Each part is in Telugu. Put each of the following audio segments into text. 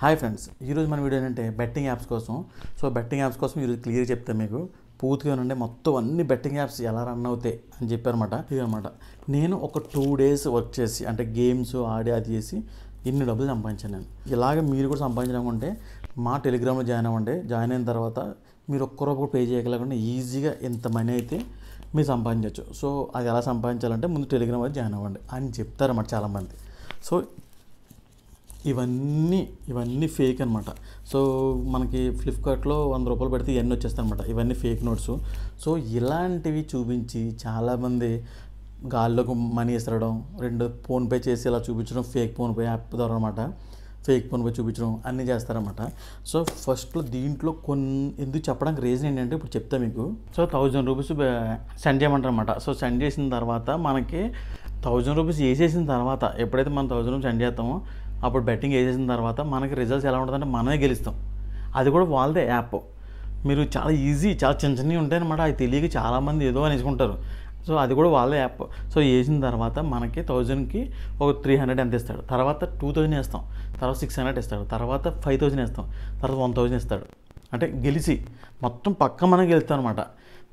హాయ్ ఫ్రెండ్స్, ఈరోజు మన వీడియో ఏంటంటే బెట్టింగ్ యాప్స్ కోసం. సో బెట్టింగ్ యాప్స్ కోసం ఈరోజు క్లియర్ చెప్తాను మీకు పూర్తిగా ఉండే మొత్తం అన్ని బెట్టింగ్ యాప్స్ ఎలా రన్ అవుతాయి అని చెప్పారన్నమాట. ఇదనమాట నేను ఒక 2 days వర్క్ చేసి అంటే గేమ్స్ ఆడి అది చేసి ఇన్ని డబ్బులు సంపాదించాను. నేను ఇలాగ మీరు కూడా సంపాదించాలనుకుంటే మా టెలిగ్రామ్లో జాయిన్ అవ్వండి. జాయిన్ అయిన తర్వాత మీరు ఒక్క రూపాయి పే చేయగలకుండా ఈజీగా ఎంత మనీ అయితే మీరు సంపాదించవచ్చు. సో అది ఎలా సంపాదించాలంటే ముందు టెలిగ్రామ్ జాయిన్ అవ్వండి అని చెప్తారన్నమాట చాలామంది. సో ఇవన్నీ ఫేక్ అనమాట. సో మనకి ఫ్లిప్కార్ట్లో 100 రూపాయలు పెడితే ఇవన్నీ వచ్చేస్తాయి అనమాట. ఇవన్నీ ఫేక్ నోట్స్. సో ఇలాంటివి చూపించి చాలామంది గాల్లోకి మనీ ఇస్తడం, ఫోన్పే చేసి ఇలా చూపించడం, ఫేక్ ఫోన్పే యాప్ ద్వారా అనమాట. ఫేక్ ఫోన్పే చూపించడం అన్నీ చేస్తారన్నమాట. సో ఫస్ట్లో దీంట్లో ఎందుకు చెప్పడానికి రీజన్ ఏంటంటే ఇప్పుడు చెప్తా మీకు. సో 1000 రూపీస్ సెండ్ చేయమంటారు అనమాట. సో సెండ్ చేసిన తర్వాత మనకి 1000 రూపీస్ వేసేసిన తర్వాత ఎప్పుడైతే మనం 1000 రూపీస్ సెండ్ చేస్తామో అప్పుడు బెట్టింగ్ వేసేసిన తర్వాత మనకి రిజల్ట్స్ ఎలా ఉంటుందంటే మనమే గెలుస్తాం. అది కూడా వాళ్ళదే యాప్. మీరు చాలా ఈజీ, చాలా చిన్నవి ఉంటాయన్నమాట. అది తెలియక చాలామంది ఏదో అనేసుకుంటారు. సో అది కూడా వాళ్ళే యాప్. సో వేసిన తర్వాత మనకి 1000కి ఒక 300 ఎంత ఇస్తాడు, తర్వాత 2000 వేస్తాం, తర్వాత 600 ఇస్తాడు, తర్వాత 5000 వేస్తాం, తర్వాత 1000 ఇస్తాడు. అంటే గెలిచి మొత్తం పక్క మనం గెలుస్తాం అనమాట.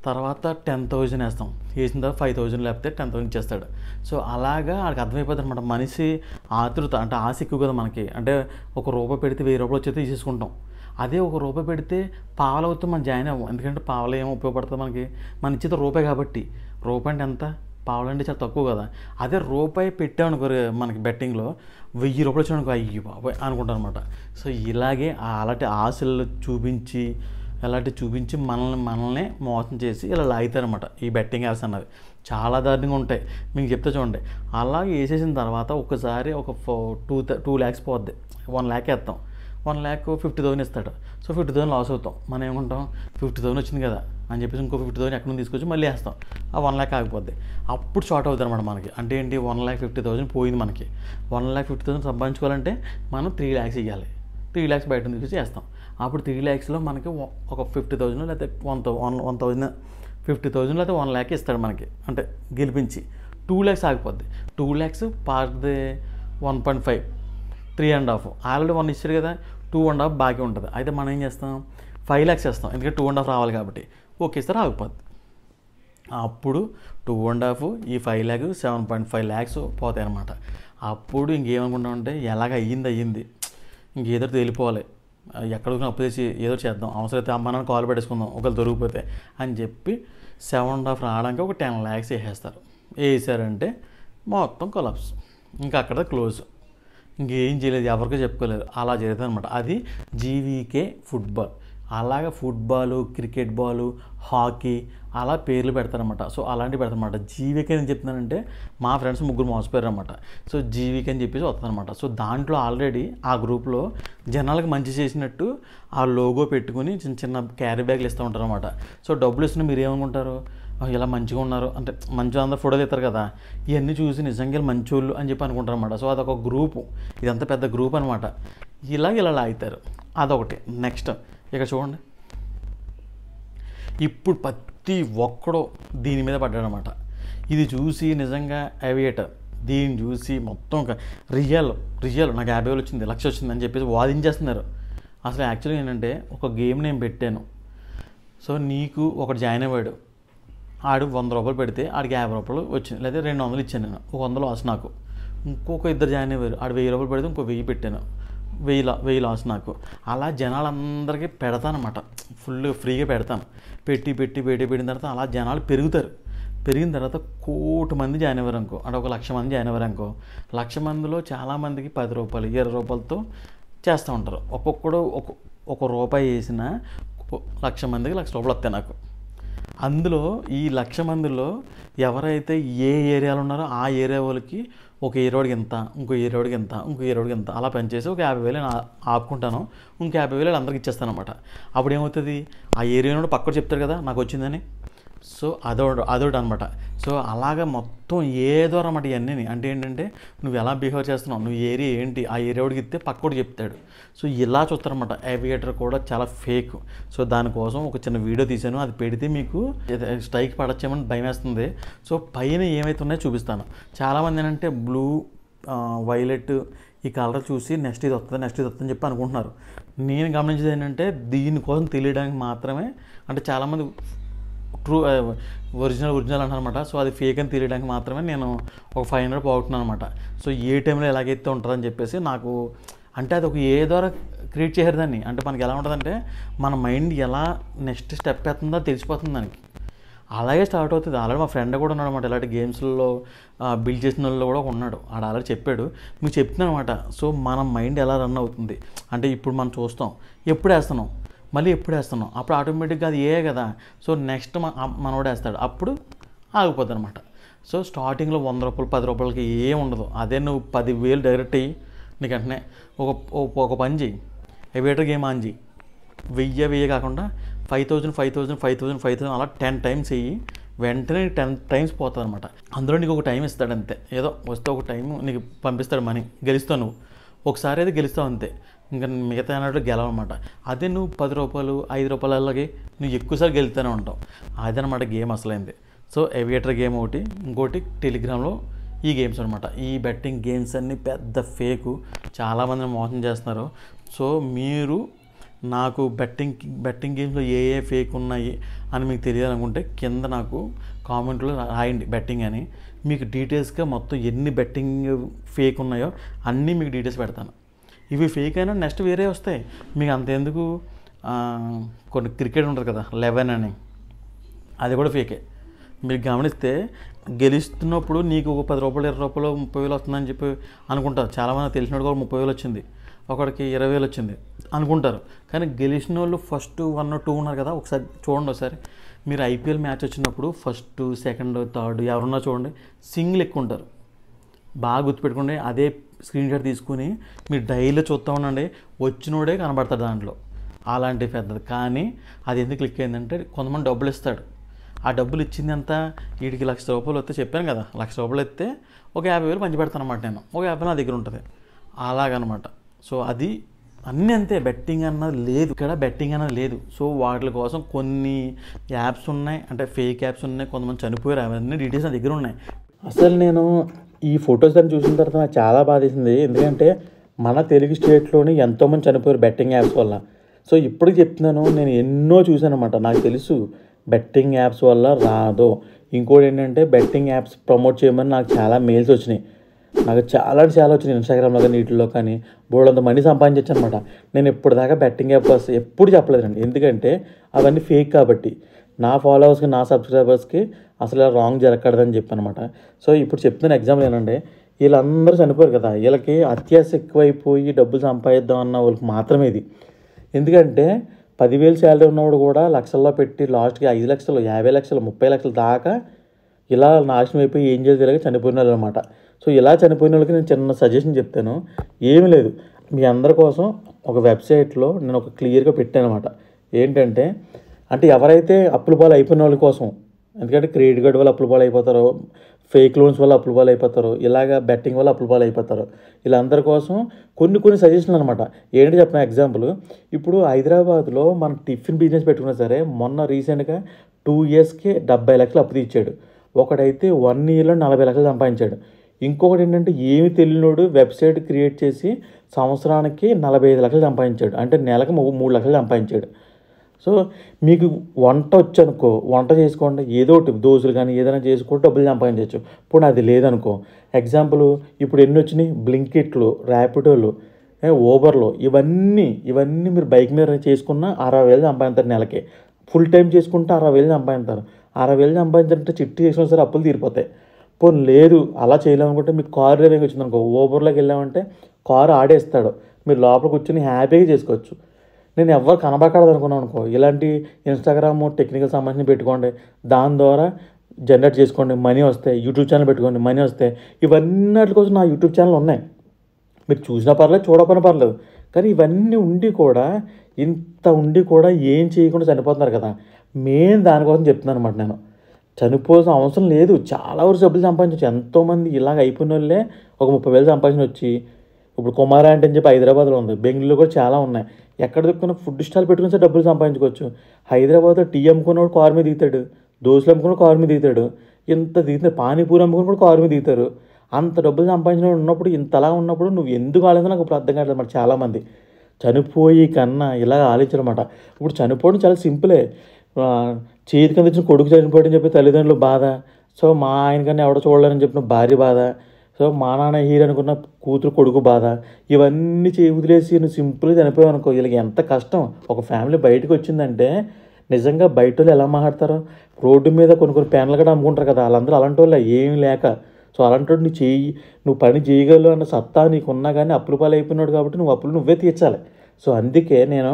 తర్వాత 10,000 వేస్తాం, వేసిన తర్వాత 5,000 లేకపోతే 10,000 ఇచ్చేస్తాడు. సో అలాగా ఆడికి అర్థమైపోతుంది అనమాట. మనిషి ఆతృత అంటే ఆశ ఎక్కువ కదా మనకి. అంటే ఒక రూపాయి పెడితే 1000 రూపాయలు వచ్చేది తీసేసుకుంటాం. అదే ఒక రూపాయి పెడితే పావలు అవుతాం, మనం జాయిన్ అవ్వం. ఎందుకంటే పావలు ఏమో ఉపయోగపడుతుంది మనకి, మన ఇచ్చేది రూపాయి కాబట్టి. రూపాయి అంటే ఎంత, పావలు అంటే చాలా తక్కువ కదా. అదే రూపాయి పెట్టామనుకో మనకి బెట్టింగ్లో 1000 రూపాయలు వచ్చామనుకో అయ్యి బాబాయ్ అనుకుంటాం అనమాట. సో ఇలాగే అలాంటి ఆశలు చూపించి మనల్ని మోసం చేసి ఇలా లాగుతారనమాట ఈ బెట్టింగ్ యాప్స్ అన్నవి. చాలా దారుణంగా ఉంటాయి. మీకు చెప్తే చూడండి. అలా వేసేసిన తర్వాత ఒకసారి ఒక 2 lakhs పోద్ది. 1 lakh వేస్తాం, 1,50,000 ఇస్తాడు. సో 50,000 లాస్ అవుతాం. మనం ఏమంటాం, 50,000 వచ్చింది కదా అని చెప్పేసి ఇంకో 50,000 ఎక్కడి నుంచి తీసుకొచ్చి మళ్ళీ వేస్తాం. ఆ 1 lakh ఆగిపోద్ది. అప్పుడు షార్ట్ అవుతుంది అనమాట మనకి. అంటే ఏంటి, 1,50,000 పోయింది మనకి. 1,50,000 సంపాదించుకోవాలంటే మనం 3 lakhs ఇవ్వాలి. 3 lakhs బయట తీసుకొచ్చి వేస్తాం. అప్పుడు 3 lakhsలో మనకి ఒక 50,000 లేకపోతే 1,000 50,000 లేకపోతే 1 lakh ఇస్తాడు మనకి. అంటే గెలిపించి 2 lakhs ఆగిపోద్ది. 2 lakhs పార్ది 1.5, 3.5 ఆల్రెడీ 1 ఇచ్చారు కదా, 2.5 బాకీ ఉంటుంది. అయితే మనం ఏం చేస్తాం, 5 lakhs వేస్తాం. ఎందుకంటే 2.5 రావాలి కాబట్టి. ఓకే ఇస్తారు, ఆగిపోద్ది. అప్పుడు 2.5 ఈ 5 lakh 7.5 lakhs పోతాయి అనమాట. అప్పుడు ఇంకేమనుకుంటామంటే ఎలాగ అయ్యింది, ఇంకేదో వెళ్ళిపోవాలి, ఎక్కడికి అప్పు చేసి ఏదో చేద్దాం, అవసరమైతే అమ్మానాన్ని కాల్ పెట్టేసుకుందాం ఒకవేళ దొరికిపోతే అని చెప్పి 7.5 రావడానికి ఒక 10 lakhs వేసేస్తారు. వేసారంటే మొత్తం కొలాప్స్, ఇంకా అక్కడ క్లోజ్, ఇంకేం చేయలేదు, ఎవరికీ చెప్పుకోలేదు. అలా జరుగుతుంది అనమాట. అది జీవీకే ఫుట్బాల్. అలాగే ఫుట్బాలు, క్రికెట్ బాలు, హాకీ అలా పేర్లు పెడతారనమాట. సో అలాంటివి పెడతారనమాట. జీవికే అని చెప్తున్నానంటే మా ఫ్రెండ్స్ 3 మోసపోయారు అనమాట. సో జీవికే అని చెప్పేసి వస్తుందన్నమాట. సో దాంట్లో ఆల్రెడీ ఆ గ్రూప్లో జనాలకు మంచి చేసినట్టు ఆ లోగో పెట్టుకుని చిన్న క్యారీ బ్యాగ్లు ఇస్తూ ఉంటారు అనమాట. సో డబ్బులు ఇస్తున్న మీరు ఏమనుకుంటారు, ఇలా మంచిగా ఉన్నారు అంటే మంచిగా అందరూ ఫోటోలు ఇస్తారు కదా, ఇవన్నీ చూసి నిజంగా మంచోళ్ళు అని చెప్పి అనుకుంటారు అనమాట. సో అదొక గ్రూపు, ఇదంతా పెద్ద గ్రూప్ అనమాట. ఇలా లాగుతారు. అదొకటి. నెక్స్ట్ ఇక చూడండి, ఇప్పుడు ప్రతి ఒక్కడో దీని మీద పడ్డాడనమాట. ఇది చూసి నిజంగా ఏవియేటర్ దీన్ని చూసి మొత్తం రియల్ నాకు 50,000 వచ్చింది, 1,00,000 వచ్చింది అని చెప్పేసి వాదించేస్తున్నారు. అసలు యాక్చువల్గా ఏంటంటే ఒక గేమ్ నేను పెట్టాను. సో నీకు ఒకటి జాయిన్ అయ్యాడు, ఆడు 100 రూపాయలు పెడితే ఆడికి 50 రూపాయలు వచ్చింది, లేదా 200 ఇచ్చాను నేను, ఒక 100 లాస్ నాకు. ఇంకొక 2 జాయిన్ అయ్యారు, ఆడు 1000 రూపాయలు పెడితే ఇంకో 1000 పెట్టాను, 1000 లాస్ నాకు. అలా జనాలందరికీ పెడతానమాట, ఫుల్ ఫ్రీగా పెడతాను. పెట్టిన తర్వాత అలా జనాలు పెరిగిన తర్వాత 1,000,000 మంది జాయిన్ అయ్యారు అనుకో, అంటే ఒక 1,00,000 మంది జాయిన్ అయ్యారు అనుకో. 1,00,000 మందిలో చాలామందికి 10 రూపాయలు 20 రూపాయలతో చేస్తూ ఉంటారు. ఒక్కొక్కడు ఒక రూపాయి వేసిన 1,00,000 మందికి 1,00,000 రూపాయలు వస్తాయి నాకు. అందులో ఈ 1,00,000 మందిలో ఎవరైతే ఏ ఏరియాలో ఉన్నారో ఆ ఏరియా వాళ్ళకి ఒక ఏరియాడికి ఎంత, ఇంకో ఏరియాడికి ఎంత, ఇంకో ఏరియాడికి ఎంత అలా పనిచేసి ఒక 50,000 నేను ఆపుకుంటాను. ఇంకో 50,000 అందరికి ఇచ్చేస్తాను అనమాట. అప్పుడు ఏమవుతుంది, ఆ ఏరియా నుండి పక్కన చెప్తారు కదా నాకు వచ్చిందని. సో అదొకటి అనమాట. సో అలాగా మొత్తం ఏదో అన్నమాట ఇవన్నీ. అంటే ఏంటంటే నువ్వు ఎలా బిహేవ్ చేస్తున్నావు, నువ్వు ఏరియా ఏంటి, ఆ ఏరియా వాడికి ఇస్తే పక్కోడు చెప్తాడు. సో ఇలా చూస్తారన్నమాట. ఏవియేటర్ కూడా చాలా ఫేక్. సో దానికోసం ఒక చిన్న వీడియో తీశాను, అది పెడితే మీకు స్ట్రైక్ పడచ్చేమని భయం వేస్తుంది. సో పైన ఏమైతే ఉన్నాయో చూపిస్తాను. చాలామంది ఏంటంటే బ్లూ, వైలెట్ ఈ కలర్ చూసి నెక్స్ట్ ఇది వస్తుంది నెక్స్ట్ ఇది వస్తుంది అని చెప్పి అనుకుంటున్నారు. నేను గమనించేది ఏంటంటే దీనికోసం తెలియడానికి మాత్రమే, అంటే చాలామంది ట్రూ ఒరిజినల్ అంటారనమాట. సో అది ఫేక్ అని తెలియడానికి మాత్రమే నేను ఒక 500 పోగొట్టున్నాను అనమాట. సో ఏ టైంలో ఎలాగైతే ఉంటుందని చెప్పేసి నాకు, అంటే అది ఒక ఏ ద్వారా క్రియేట్ చేశారు దాన్ని. అంటే మనకి ఎలా ఉంటుందంటే మన మైండ్ ఎలా నెక్స్ట్ స్టెప్ ఎత్తుందో తెలిసిపోతుంది దానికి. అలాగే స్టార్ట్ అవుతుంది. ఆల్రెడీ మా ఫ్రెండ్ కూడా ఉన్నాడు అనమాట, ఇలాంటి గేమ్స్లో బిల్డ్ చేసిన వాళ్ళు కూడా ఉన్నాడు. ఆడ ఆల్రెడీ చెప్పాడు, మీకు చెప్తున్నాను అనమాట. సో మన మైండ్ ఎలా రన్ అవుతుంది అంటే ఇప్పుడు మనం చూస్తాం, ఎప్పుడు వేస్తున్నాం, మళ్ళీ ఎప్పుడు వేస్తున్నాం, అప్పుడు ఆటోమేటిక్గా అది ఏ కదా. సో నెక్స్ట్ మనోడు వేస్తాడు, అప్పుడు ఆగిపోద్ది అనమాట. సో స్టార్టింగ్లో 100 రూపాయలు 10 రూపాయలకి ఏం ఉండదు. అదే నువ్వు 10,000 డైరెక్ట్ అయ్యి నీకు వెంటనే ఒక పని చెయ్యి, ఎవేటర్ గేమ్ ఆన్ చెయ్యి. 1000 కాకుండా 5,000 అలా 10 టైమ్స్ వెయ్యి, వెంటనే 10 టైమ్స్ పోతుంది అనమాట. అందులో నీకు ఒక టైం ఇస్తాడు అంతే, ఏదో వస్తే ఒక టైం నీకు పంపిస్తాడు, మనీ గెలుస్తావు నువ్వు ఒకసారి అయితే గెలుస్తావు అంతే, ఇంకా మిగతా అన్నట్టు గెలవన్నమాట. అదే నువ్వు 10 రూపాయలు 5 రూపాయలు అలాగే నువ్వు ఎక్కువసారి గెలుతూనే ఉంటావు. అదనమాట గేమ్ అసలైంది. సో ఎవియేటర్ గేమ్ ఒకటి, ఇంకోటి టెలిగ్రామ్లో ఈ గేమ్స్ అనమాట. ఈ బెట్టింగ్ గేమ్స్ అన్నీ పెద్ద ఫేకు, చాలామందిని మోసం చేస్తున్నారు. సో మీరు నాకు బెట్టింగ్ గేమ్స్లో ఏ ఫేక్ ఉన్నాయి అని మీకు తెలియాలనుకుంటే కింద నాకు కామెంట్లో రాయండి బెట్టింగ్ అని. మీకు డీటెయిల్స్గా మొత్తం ఎన్ని బెట్టింగ్ ఫేక్ ఉన్నాయో అన్నీ మీకు డీటెయిల్స్ పెడతాను. ఇవి ఫేక్ అయినా నెక్స్ట్ వేరే వస్తాయి మీకు అంతెందుకు. కొన్ని క్రికెట్ ఉంటుంది కదా 11 అని, అది కూడా ఫేకే. మీరు గమనిస్తే గెలుస్తున్నప్పుడు నీకు ఒక 10 రూపాయలు 20 రూపాయలు 30,000 వస్తుందని చెప్పి అనుకుంటారు. చాలామంది తెలిసినట్టు కూడా 30,000 వచ్చింది, ఒకడికి 20,000 వచ్చింది అనుకుంటారు. కానీ గెలిచిన వాళ్ళు ఫస్ట్ 1 or 2 ఉన్నారు కదా, ఒకసారి చూడండి. ఒకసారి మీరు ఐపీఎల్ మ్యాచ్ వచ్చినప్పుడు ఫస్ట్ సెకండ్ థర్డ్ ఎవరున్నా చూడండి, సింగిల్ ఎక్కువ ఉంటారు. బాగా గుర్తుపెట్టుకోండి. అదే స్క్రీన్ షాట్ తీసుకుని మీరు డైలీ చూస్తూ ఉండండి, వచ్చినోడే కనబడతాడు దాంట్లో, అలాంటి పెద్దది. కానీ అది ఎందుకు క్లిక్ అయిందంటే కొంతమంది డబ్బులు ఇస్తాడు. ఆ డబ్బులు ఇచ్చింది ఎంత, వీడికి 1,00,000 రూపాయలు వస్తే చెప్పాను కదా, 1,00,000 రూపాయలు ఇస్తే ఒక 50,000 పంచి పెడతాను అనమాట. నేను ఒక 50 నా దగ్గర ఉంటుంది అలాగనమాట. సో అది అన్నీ అంతే, బెట్టింగ్ అన్నది లేదు ఇక్కడ, బెట్టింగ్ అన్నది లేదు. సో వాటి కోసం కొన్ని యాప్స్ ఉన్నాయి, అంటే ఫేక్ యాప్స్ ఉన్నాయి, కొంతమంది చనిపోయారు, అవన్నీ డీటెయిల్స్ నా దగ్గర ఉన్నాయి. అసలు నేను ఈ ఫొటోస్ అన్ని చూసిన తర్వాత నాకు చాలా బాధేసింది. ఎందుకంటే మన తెలుగు స్టేట్లోని ఎంతోమంది చనిపోయారు బెట్టింగ్ యాప్స్ వల్ల. సో ఇప్పటికి చెప్తున్నాను, నేను ఎన్నో చూశాను అనమాట. నాకు తెలుసు బెట్టింగ్ యాప్స్ వల్ల రాదు. ఇంకోటి ఏంటంటే బెట్టింగ్ యాప్స్ ప్రమోట్ చేయమని నాకు చాలా మెయిల్స్ వచ్చినాయి. నాకు చాలా వచ్చినాయి, ఇన్స్టాగ్రామ్లో కానీ వీటిల్లో కానీ బోర్డంత మనీ సంపాదించచ్చు అనమాట. నేను ఇప్పటిదాకా బెట్టింగ్ యాప్ ఎప్పుడు చెప్పలేదండి, ఎందుకంటే అవన్నీ ఫేక్ కాబట్టి. నా ఫాలోవర్స్కి నా సబ్స్క్రైబర్స్కి అసలు రాంగ్ జరగకూడదని చెప్పనమాట. సో ఇప్పుడు చెప్తున్న ఎగ్జాంపుల్ ఏంటంటే, వీళ్ళందరూ చనిపోయారు కదా, వీళ్ళకి అత్యాశ ఎక్కువైపోయి డబ్బులు సంపాదిద్దాం అన్న వాళ్ళకి మాత్రమే ఇది. ఎందుకంటే 10,000 శాలరీ ఉన్నవాడు కూడా లక్షల్లో పెట్టి లాస్ట్కి 5 లక్షలు 50 లక్షలు 30 లక్షలు దాకా ఇలా నాశనం అయిపోయి ఏం చేసేలాగా చనిపోయిన వాళ్ళు అనమాట. సో ఇలా చనిపోయిన వాళ్ళకి నేను చిన్న సజెషన్ చెప్తాను. ఏమి లేదు, మీ అందరి కోసం ఒక వెబ్సైట్లో నేను ఒక క్లియర్గా పెట్టాను అనమాట. ఏంటంటే, అంటే ఎవరైతే అప్పుల పాలు అయిపోయిన వాళ్ళ కోసం, ఎందుకంటే క్రెడిట్ కార్డు వల్ల అప్పుల పాలు అయిపోతారో, ఫేక్ లోన్స్ వల్ల అప్పుల పాలు అయిపోతారు, ఇలాగ బెట్టింగ్ వల్ల అప్పుల పాలు అయిపోతారు, వీళ్ళందరి కోసం కొన్ని సజెషన్లు అనమాట. ఏంటి చెప్పిన ఎగ్జాంపుల్, ఇప్పుడు హైదరాబాద్లో మన టిఫిన్ బిజినెస్ పెట్టుకున్నా సరే, మొన్న రీసెంట్గా 2 yearsకి 70 లక్షలు అప్పు తీర్చాడు. ఒకడైతే 1 yearలో 40 లక్షలు సంపాదించాడు. ఇంకొకటి ఏంటంటే ఏమి తెలియనోడు వెబ్సైట్ క్రియేట్ చేసి సంవత్సరానికి 45 లక్షలు సంపాదించాడు, అంటే నెలకు 3 లక్షలు సంపాదించాడు. సో మీకు వంట వచ్చనుకో, వంట చేసుకోండి, ఏదో ఒకటి దోశలు కానీ ఏదైనా చేసుకుంటే డబ్బులు సంపాదించవచ్చు. ఇప్పుడు అది లేదనుకో, ఎగ్జాంపుల్ ఇప్పుడు ఎన్ని వచ్చినాయి, బ్లింకిట్లు, ర్యాపిడోలు, ఓబర్లో, ఇవన్నీ మీరు బైక్ మీద చేసుకున్న 60,000 సంపాదించారు నెలకి. ఫుల్ టైం చేసుకుంటే 60,000 సంపాదించారు. 60,000 సంపాదించాలంటే చిట్టి చేసుకున్న సరే అప్పులు తీరిపోతాయి. పోనీ లేదు అలా చేయలేమనుకుంటే, మీకు కారు డ్రైవింగ్ వచ్చిందనుకో, ఓబర్లోకి వెళ్ళామంటే కారు ఆడేస్తాడు, మీరు లోపల కూర్చొని హ్యాపీగా చేసుకోవచ్చు. నేను ఎవరు కనబడకూడదు అనుకున్నాను అనుకో, ఇలాంటి ఇన్స్టాగ్రామ్ టెక్నికల్ సంబంధించి పెట్టుకోండి, దాని ద్వారా జనరేట్ చేసుకోండి, మనీ వస్తాయి. యూట్యూబ్ ఛానల్ పెట్టుకోండి, మనీ వస్తాయి. ఇవన్నీ కోసం నా యూట్యూబ్ ఛానల్ ఉన్నాయి, మీరు చూసినా పర్లేదు చూడకపోయినా పర్లేదు. కానీ ఇవన్నీ ఉండి కూడా, ఇంత ఉండి కూడా ఏం చేయకుండా చనిపోతున్నారు కదా. మెయిన్ దానికోసం చెప్తున్నాను అనమాట. నేను చనిపోవాల్సిన అవసరం లేదు, చాలా వరకు డబ్బులు సంపాదించవచ్చు. ఎంతోమంది ఇలాగ అయిపోయిన వాళ్ళే ఒక 30,000 సంపాదించి వచ్చి, ఇప్పుడు కుమార అంటే అని చెప్పి హైదరాబాద్లో ఉంది, బెంగళూరులో కూడా చాలా ఉన్నాయి. ఎక్కడ దొక్కున్న ఫుడ్ స్టాల్ పెట్టుకుని సరే డబ్బులు సంపాదించుకోవచ్చు. హైదరాబాద్లో టీ అమ్ముకున్నవాడు కారు మీద దిగుతాడు, దోశలు అమ్ముకున్న కారు మీద దిగుతాడు, ఇంత దిగుతాడు, పానీపూరి అమ్ముకుని కూడా కారు మీద దిగుతారు. అంత డబ్బులు సంపాదించిన ఉన్నప్పుడు ఇంతలా ఉన్నప్పుడు నువ్వు ఎందుకు ఆలోచన నాకు ఇప్పుడు అర్థం కావట్లేదు. మరి చాలామంది చనిపోయి కన్నా ఇలా ఆలోచించనమాట. ఇప్పుడు చనిపోవడం చాలా సింపులే. చేతికి అందించిన కొడుకు చనిపోవడం చెప్పి తల్లిదండ్రులు బాధ. సో మా ఆయన కన్నా ఎవడో చూడలేరని చెప్పిన భార్య బాధ. సో మా నాన్న హీరో అనుకున్న కూతురు కొడుకు బాధ. ఇవన్నీ వదిలేసి నువ్వు సింపుల్గా చనిపోయావు అనుకో, వీళ్ళకి ఎంత కష్టం. ఒక ఫ్యామిలీ బయటకు వచ్చిందంటే నిజంగా బయట వాళ్ళు ఎలా మాట్లాడతారో. రోడ్డు మీద కొన్ని ప్యాన్లు కూడా అమ్ముకుంటారు కదా, వాళ్ళందరూ అలాంటి వాళ్ళే ఏమీ లేక. సో అలాంటి వాడు నువ్వు పని చేయగలవు అన్న సత్తా నీకున్నా కానీ అప్పుల పాలు అయిపోయినాడు కాబట్టి నువ్వు అప్పులు నువ్వే తీర్చాలి. సో అందుకే నేను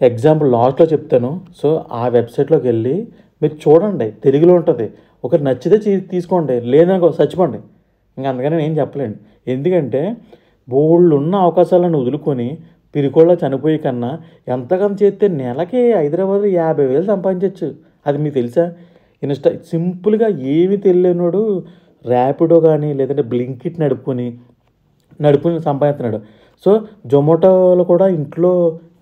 ఎగ్జాంపుల్ లాస్ట్లో చెప్తాను. సో ఆ వెబ్సైట్లోకి వెళ్ళి మీరు చూడండి, తెలుగులో ఉంటుంది. ఒకటి నచ్చితే తీసుకోండి, లేదనుకో చచ్చిపోండి. ఇంకా అందుకని నేను ఏం చెప్పలేండి. ఎందుకంటే బోళ్ళు ఉన్న అవకాశాలను వదులుకొని పిరికోళ్ళ చనిపోయి కన్నా ఎంతకన్నా చేస్తే నెలకి హైదరాబాద్లో 50,000 సంపాదించవచ్చు. అది మీకు తెలుసా? సింపుల్గా ఏమీ తెలియనోడు ర్యాపిడో కానీ లేదంటే బ్లింకిట్ నడుపుని సంపాదిస్తున్నాడు. సో జొమాటోలో కూడా ఇంట్లో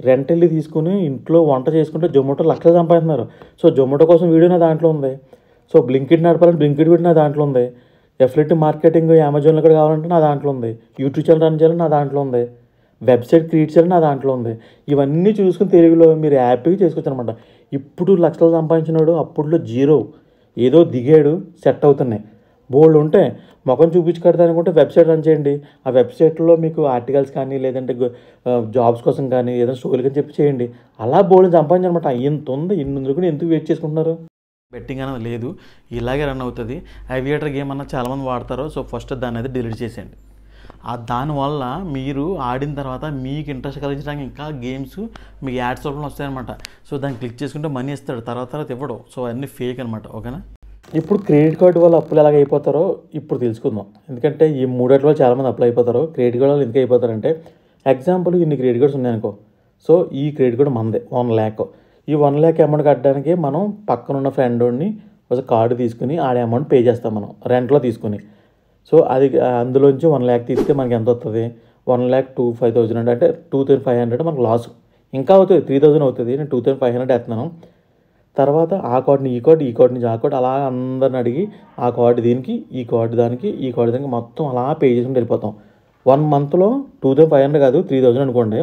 రెంట్ వెళ్ళి తీసుకుని ఇంట్లో వంట చేసుకుంటే జొమాటో లక్షలు సంపాదిస్తున్నారు. సో జొమాటో కోసం వీడియో నా దాంట్లో ఉంది. సో బ్లింకిట్ నడపాలంటే బ్లింకిట్ వీడియో నా దాంట్లో ఉంది. ఎఫ్లెట్ మార్కెటింగ్ అమెజాన్లో కూడా కావాలంటే నా దాంట్లో ఉంది. యూట్యూబ్ ఛానల్ రన్ చేయాలని నా దాంట్లో ఉంది. వెబ్సైట్ క్రియేట్ చేయాలని నా దాంట్లో ఉంది. ఇవన్నీ చూసుకుని తెలుగులో మీరు హ్యాపీగా చేసుకోవచ్చు అనమాట. ఇప్పుడు లక్షలు సంపాదించినాడు అప్పుడులో జీరో, ఏదో దిగాడు, సెట్ అవుతున్నాయి. బోల్డ్ ఉంటే ముఖం చూపించుకడతా అనుకుంటే వెబ్సైట్ రన్ చేయండి. ఆ వెబ్సైట్లో మీకు ఆర్టికల్స్ కానీ లేదంటే జాబ్స్ కోసం కానీ ఏదైనా స్టోరీలు కానీ చెప్పి చేయండి. అలా బోల్డ్ సంపాదించనమాట. ఇంత ఉంది, ఇన్ని కూడా ఎందుకు వెయిట్ చేసుకుంటున్నారు? బెట్టింగ్ అనేది లేదు, ఇలాగే రన్ అవుతుంది. ఐవియేటర్ గేమ్ అన్న చాలామంది వాడతారు. సో ఫస్ట్ దాన్ని అయితే డిలీట్ చేసేయండి. దానివల్ల మీరు ఆడిన తర్వాత మీకు ఇంట్రెస్ట్ కలిగించడానికి ఇంకా గేమ్స్ మీకు యాడ్స్ రూపంలో వస్తాయన్నమాట. సో దాన్ని క్లిక్ చేసుకుంటే మనీ ఇస్తాడు, తర్వాత ఇవ్వడం. సో అన్నీ ఫేక్ అనమాట. ఓకేనా? ఇప్పుడు క్రెడిట్ కార్డు వల్ల అప్పులు ఎలాగ అయిపోతారో ఇప్పుడు తెలుసుకుందాం. ఎందుకంటే ఈ మూడేళ్ళ వల్ల చాలామంది అప్లై అయిపోతారు. క్రెడిట్ కార్డు వల్ల ఎందుకు అయిపోతారంటే, ఎగ్జాంపుల్ ఇన్ని క్రెడిట్ కార్డ్స్ ఉన్నాయనుకో. సో ఈ క్రెడిట్ కార్డు మనదే 1 lakh. ఈ 1 lakh అమౌంట్ కట్టడానికి మనం పక్కనున్న ఫ్రెండ్ని ఒక కార్డు తీసుకుని ఆడే అమౌంట్ పే చేస్తాం మనం రెంట్లో తీసుకుని. సో అది అందులోంచి 1 lakh తీస్తే మనకి ఎంత వస్తుంది? 1,25,000 అంటే 2,500 మనకు లాస్. ఇంకా అవుతుంది, 3,000 అవుతుంది. నేను 2,500 వేస్తున్నాను. తర్వాత ఆ కార్డుని ఈ కార్డు నుంచి ఆ కార్డు అలా అందరిని అడిగి ఆ కార్డు దీనికి, ఈ కార్డు దానికి, ఈ కార్డు దానికి మొత్తం అలా పే చేసుకుంటూ వెళ్ళిపోతాం. 1 monthలో 2,500 కాదు 3,000 అనుకోండి.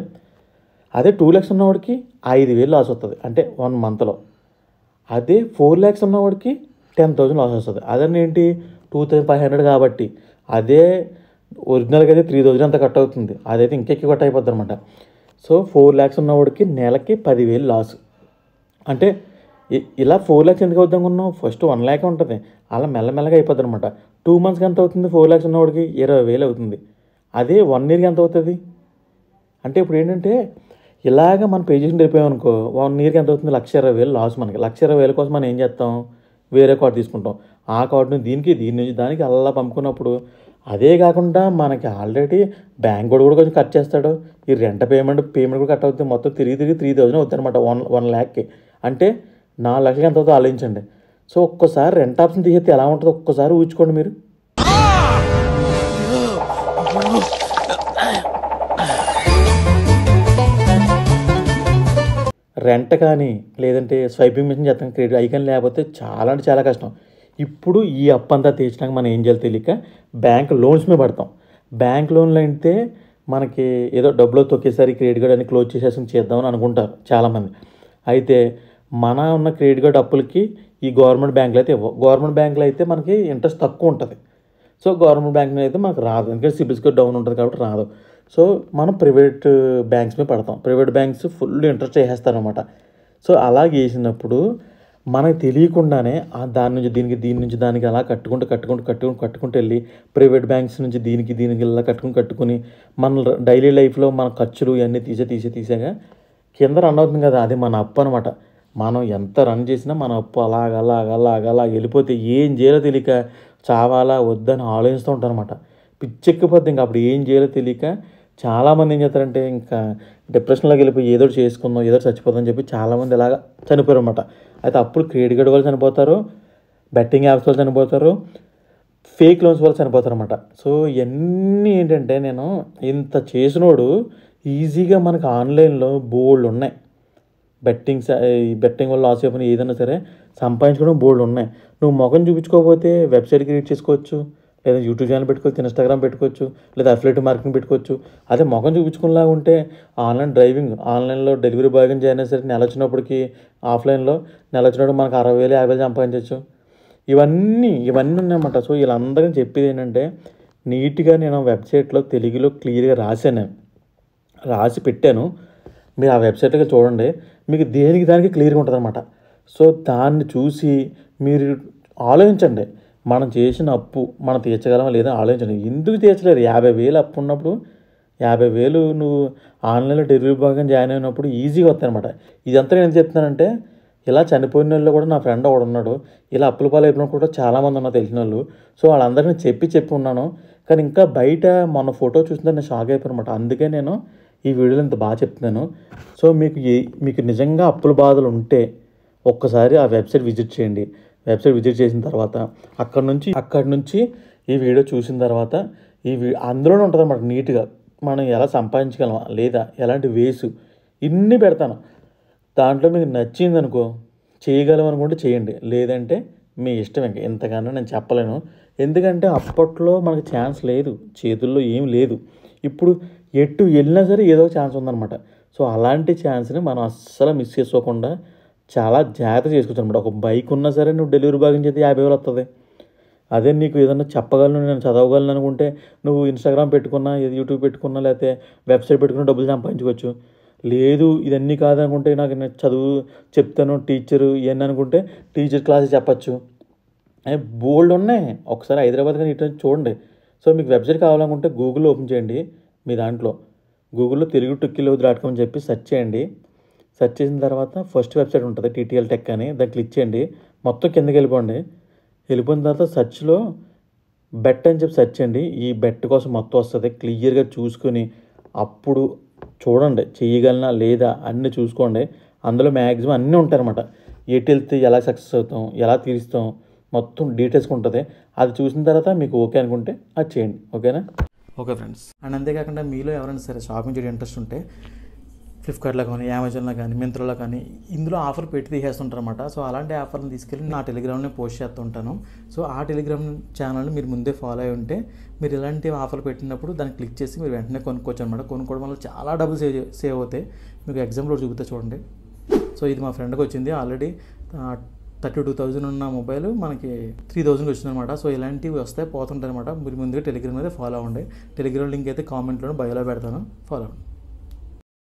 అదే 2 lakhs ఉన్నవాడికి 5,000 లాస్ వస్తుంది, అంటే 1 monthలో. అదే 4 lakhs ఉన్నవాడికి 10,000 లాస్ వస్తుంది. అదన్నీ ఏంటి? 2,500 కాబట్టి. అదే ఒరిజినల్గా అయితే 3,000 అంత కట్ అవుతుంది. అదైతే ఇంకెక్కి కట్ అయిపోద్ది అనమాట. సో 4 lakhs ఉన్నవాడికి నెలకి 10,000 లాస్. అంటే ఇలా 4 lakhs ఎందుకు అవుతాం అనుకున్నాం? ఫస్ట్ 1 lakh ఉంటుంది, అలా మెల్లమెల్లగా అయిపోద్ది అనమాట. 2 monthsకి ఎంత అవుతుంది? 4 lakhs ఉన్నవాడికి 20,000 అవుతుంది. అదే 1 yearకి ఎంత అవుతుంది? అంటే ఇప్పుడు ఏంటంటే ఇలాగ మనం పే చేసి వెళ్ళిపోయామనుకో, 1 yearకి ఎంత అవుతుంది? 1,20,000 లాస్ మనకి. 1,20,000 కోసం మనం ఏం చేస్తాం? వేరే కార్డు తీసుకుంటాం. ఆ కార్డుని దీనికి, దీని నుంచి దానికి అలా పంపుకున్నప్పుడు, అదే కాకుండా మనకి ఆల్రెడీ బ్యాంక్ కూడా కొంచెం కట్ చేస్తాడు. ఈ రెంట్ పేమెంట్ కూడా కట్ అవుతుంది. మొత్తం తిరిగి 3,000 అవుతుంది అనమాట 1 lakh. అంటే 4 లక్షలకి ఎంత అవుతుందో ఆలోచించండి. సో ఒక్కసారి రెంట్ ఆప్షన్ తీసేస్తే ఎలా ఉంటుందో ఒక్కసారి ఊహించుకోండి మీరు. రెంట్ కానీ లేదంటే స్వైపింగ్ మిషన్ చేస్తాం, క్రెడిట్ ఐకాన్ లేకపోతే చాలా అంటే చాలా కష్టం. ఇప్పుడు ఈ అప్పు అంతా తీర్చడానికి మనం ఏం చేయాలి తెలియక బ్యాంక్ లోన్స్ మీద పడతాం. బ్యాంక్ లోన్లు అంటే మనకి ఏదో డబ్బులో తొక్కేసారి క్రెడిట్ కార్డ్ అని క్లోజ్ చేసేసి చేద్దామని అనుకుంటారు చాలామంది. అయితే మన ఉన్న క్రెడిట్ కార్డ్ అప్పులకి ఈ గవర్నమెంట్ బ్యాంకులు అయితే ఇవ్వవు. గవర్నమెంట్ బ్యాంకులు అయితే మనకి ఇంట్రెస్ట్ తక్కువ ఉంటుంది. సో గవర్నమెంట్ బ్యాంక్ మీద అయితే మనకు రాదు, ఎందుకంటే సిబిల్ స్కోర్ డౌన్ ఉంటుంది కాబట్టి రాదు. సో మనం ప్రైవేట్ బ్యాంక్స్ మీద పడతాం. ప్రైవేట్ బ్యాంక్స్ ఫుల్ ఇంట్రెస్ట్ వేసేస్తారనమాట. సో అలా వేసినప్పుడు మనకు తెలియకుండానే దాని నుంచి దీనికి, దీని నుంచి దానికి అలా కట్టుకుంటూ వెళ్ళి ప్రైవేట్ బ్యాంక్స్ నుంచి దీనికి ఇలా కట్టుకుని మన డైలీ లైఫ్లో మన ఖర్చులు ఇవన్నీ తీసాక కింద రన్ అవుతుంది కదా, అది మన అప్పు అనమాట. మనం ఎంత రన్ చేసినా మన అప్పు అలాగ వెళ్ళిపోతే ఏం చేయాలో తెలియక చావాలా వద్దని ఆలోచిస్తూ ఉంటారు అనమాట. పిచ్చెక్కిపోద్ది. ఇంకా అప్పుడు ఏం చేయాలో తెలియక చాలామంది ఏం చేస్తారంటే ఇంకా డిప్రెషన్లోకి వెళ్ళిపోయి ఏదో చేసుకుందాం, ఏదో చచ్చిపోదాం చెప్పి చాలామంది ఇలాగ చనిపోయారు అనమాట. అయితే అప్పుడు క్రెడిట్ కార్డ్ వాళ్ళు చనిపోతారు, బెట్టింగ్ యాప్స్ వాళ్ళు చనిపోతారు, ఫేక్ లోన్స్ వాళ్ళు చనిపోతారు అనమాట. సో ఇవన్నీ ఏంటంటే నేను ఇంత చేసినోడు ఈజీగా మనకు ఆన్లైన్లో బోల్డ్ ఉన్నాయి. బెట్టింగ్ వల్ల లాస్ అయిపోయిన ఏదైనా సరే సంపాదించుకోవడం బోల్డ్ ఉన్నాయి. నువ్వు ముఖం చూపించుకోకపోతే వెబ్సైట్ క్రియేట్ చేసుకోవచ్చు, లేదా యూట్యూబ్ ఛానల్ పెట్టుకోవచ్చు, ఇన్స్టాగ్రామ్ పెట్టుకోవచ్చు, లేదా అఫిలియేట్ మార్కెటింగ్ పెట్టుకోవచ్చు. అదే మొఖం చూపించుకునేలా ఉంటే ఆన్లైన్ డ్రైవింగ్, ఆన్లైన్లో డెలివరీ బాయ్గా జాయిన్ అయినా సరే నెల వచ్చినప్పటికి ఆఫ్లైన్లో నెల వచ్చినప్పుడు మనకు 60,000 50,000 సంపాదించవచ్చు. ఇవన్నీ ఉన్నాయన్నమాట. సో వీళ్ళందరికీ చెప్పేది ఏంటంటే నీట్గా నేను వెబ్సైట్లో తెలుగులో క్లియర్గా రాసి పెట్టాను. మీరు ఆ వెబ్సైట్గా చూడండి, మీకు దేనికి దానికి క్లియర్గా ఉంటుంది అనమాట. సో దాన్ని చూసి మీరు ఆలోచించండి, మనం చేసిన అప్పు మనం తీర్చగలమా లేదా ఆలోచించండి. ఎందుకు తీర్చలేరు? 50,000 అప్పు ఉన్నప్పుడు 50,000 నువ్వు ఆన్లైన్లో డెలివరీ బాయ్గా జాయిన్ అయినప్పుడు ఈజీగా వస్తాయి అనమాట. ఇదంతా నేను చెప్తున్నానంటే ఇలా చనిపోయిన వాళ్ళు కూడా నా ఫ్రెండ్ ఒకడు ఉన్నాడు, ఇలా అప్పుల పాలైపోయిన కూడా చాలామంది ఉన్నారు తెలిసిన వాళ్ళు. సో వాళ్ళందరినీ చెప్పి ఉన్నాను. కానీ ఇంకా బయట మొన్న ఫోటో చూస్తుంటే నేను షాక్ అయిపోయాను అనమాట. అందుకే నేను ఈ వీడియోలో ఇంత బాగా చెప్తున్నాను. సో మీకు నిజంగా అప్పుల బాధలు ఉంటే ఒక్కసారి ఆ వెబ్సైట్ విజిట్ చేయండి. వెబ్సైట్ విజిట్ చేసిన తర్వాత అక్కడి నుంచి ఈ వీడియో చూసిన తర్వాత అందులోనే ఉంటుంది అన్నమాట నీట్గా మనం ఎలా సంపాదించగలమా లేదా ఎలాంటి వేసు ఇన్ని పెడతాను. దాంట్లో మీకు నచ్చింది అనుకో చేయగలం అనుకుంటే చేయండి, లేదంటే మీ ఇష్టం. ఇంకా ఇంతకన్నా నేను చెప్పలేను. ఎందుకంటే అప్పట్లో మనకు ఛాన్స్ లేదు, చేతుల్లో ఏం లేదు. ఇప్పుడు ఎటు వెళ్ళినా సరే ఏదో ఒక ఛాన్స్ ఉందన్నమాట. సో అలాంటి ఛాన్స్ని మనం అస్సలు మిస్ చేసుకోకుండా చాలా జాగ్రత్త చేసుకోవచ్చు అనమాట. ఒక బైక్ ఉన్నా సరే నువ్వు డెలివరీ బాయ్గా చేస్తే 50,000 వస్తుంది. అదే నీకు ఏదన్నా చెప్పగలను, నేను చదవగలను అనుకుంటే నువ్వు ఇన్స్టాగ్రామ్ పెట్టుకున్నా, యూట్యూబ్ పెట్టుకున్నా, లేకపోతే వెబ్సైట్ పెట్టుకున్నా డబ్బులు సంపాదించుకోవచ్చు. లేదు ఇదన్నీ కాదనుకుంటే నాకు నేను చదువు చెప్తాను, టీచరు ఇవన్నీ అనుకుంటే టీచర్ క్లాసెస్ చెప్పచ్చు. బోల్డ్ ఉన్నాయి. ఒకసారి హైదరాబాద్ కానీ ఇటు చూడండి. సో మీకు వెబ్సైట్ కావాలనుకుంటే గూగుల్లో ఓపెన్ చేయండి. మీ దాంట్లో గూగుల్లో telugu.com అని చెప్పి సెర్చ్ చేయండి. సెర్చ్ చేసిన తర్వాత ఫస్ట్ వెబ్సైట్ ఉంటుంది TTL Tech అని, దాన్ని క్లిక్ చేయండి. మొత్తం కిందకి వెళ్ళిపోయిన తర్వాత సెర్చ్లో బెట్ అని చెప్పి సెర్చ్ చేయండి. ఈ బెట్ కోసం మొత్తం వస్తుంది. క్లియర్గా చూసుకొని అప్పుడు చూడండి చేయగలనా లేదా అన్నీ చూసుకోండి. అందులో మ్యాక్సిమం అన్నీ ఉంటాయన్నమాట. ఎటు వెళ్తే ఎలా సక్సెస్ అవుతాం, ఎలా తీరుస్తాం, మొత్తం డీటెయిల్స్గా ఉంటుంది. అది చూసిన తర్వాత మీకు ఓకే అనుకుంటే అది చేయండి. ఓకేనా? Okay friends. అండ్ అంతేకాకుండా మీలో ఎవరైనా సరే షాపింగ్ చేయడం ఇంట్రెస్ట్ ఉంటే ఫ్లిప్కార్ట్లో కానీ, అమెజాన్లో కానీ, మింత్రాలో కానీ ఇందులో ఆఫర్ పెట్టి తీసేస్తుంటారన్నమాట. సో అలాంటి ఆఫర్ని తీసుకెళ్ళి నా టెలిగ్రామ్లో పోస్ట్ చేస్తుంటాను. సో ఆ టెలిగ్రామ్ ఛానల్ని మీరు ముందే ఫాలో అయి ఉంటే మీరు ఇలాంటి ఆఫర్ పెట్టినప్పుడు దాన్ని క్లిక్ చేసి మీరు వెంటనే కొనుక్కోవచ్చు అనమాట. కొనుక్కోవడం వల్ల చాలా డబ్బులు సేవ్ అవుతాయి. మీకు ఎగ్జాంపుల్ చూపితే చూడండి. సో ఇది మా ఫ్రెండ్కి వచ్చింది. ఆల్రెడీ 32,000 ఉన్న మొబైల్ మనకి 3,000 వచ్చిందనమాట. సో ఇలాంటివి వస్తాయి పోతుంటాయి అనమాట. మీరు ముందుగా టెలిగ్రామ్ మీద ఫాలో అవ్వండి. టెలిగ్రామ్ లింక్ అయితే కామెంట్లోనే బయోలో పెడతాను, ఫాలో అవ్వండి.